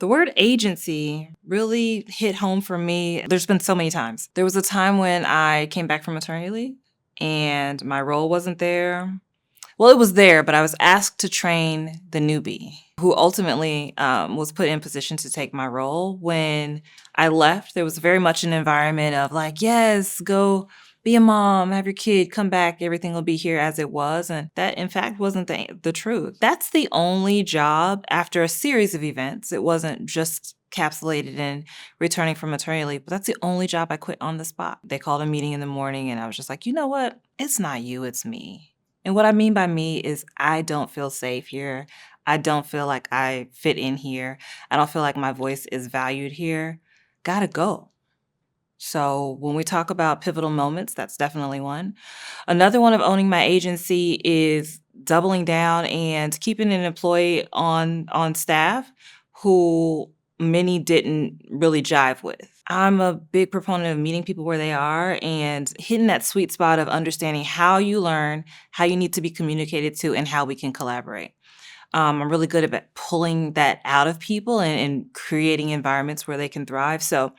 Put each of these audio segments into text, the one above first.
The word agency really hit home for me. There's been so many times. There was a time when I came back from maternity leave and my role wasn't there. Well, it was there, but I was asked to train the newbie who ultimately was put in position to take my role. When I left, there was very much an environment of like, yes, go be a mom, have your kid, come back, everything will be here as it was. And that, in fact, wasn't the truth. That's the only job after a series of events. It wasn't just capsulated in returning from maternity leave, but that's the only job I quit on the spot. They called a meeting in the morning and I was just like, you know what? It's not you, it's me. And what I mean by me is I don't feel safe here. I don't feel like I fit in here. I don't feel like my voice is valued here. Gotta go. So when we talk about pivotal moments, that's definitely one. Another one of owning my agency is doubling down and keeping an employee on staff who many didn't really jive with. I'm a big proponent of meeting people where they are and hitting that sweet spot of understanding how you learn, how you need to be communicated to, and how we can collaborate. I'm really good at pulling that out of people and creating environments where they can thrive. So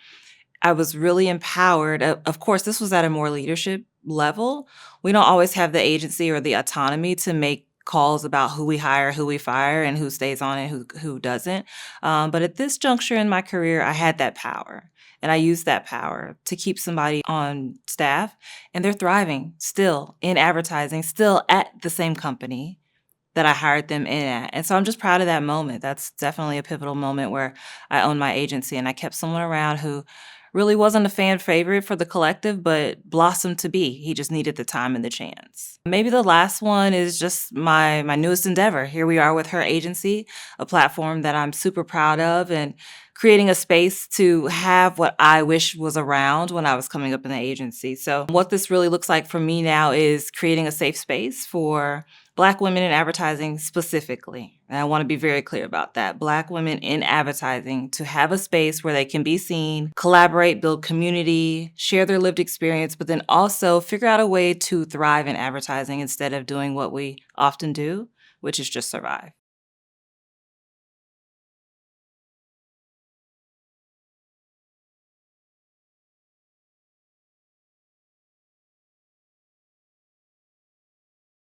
I was really empowered. Of course, this was at a more leadership level. We don't always have the agency or the autonomy to make calls about who we hire, who we fire, and who stays on and who doesn't. But at this juncture in my career, I had that power. And I used that power to keep somebody on staff, and they're thriving still in advertising, still at the same company that I hired them in at. And so I'm just proud of that moment. That's definitely a pivotal moment where I owned my agency and I kept someone around who really wasn't a fan favorite for the collective, but blossomed to be. He just needed the time and the chance. Maybe the last one is just my newest endeavor. Here we are with her agency, a platform that I'm super proud of, and creating a space to have what I wish was around when I was coming up in the agency. So what this really looks like for me now is creating a safe space for Black women in advertising specifically. And I want to be very clear about that. Black women in advertising to have a space where they can be seen, collaborate, build community, share their lived experience, but then also figure out a way to thrive in advertising instead of doing what we often do, which is just survive.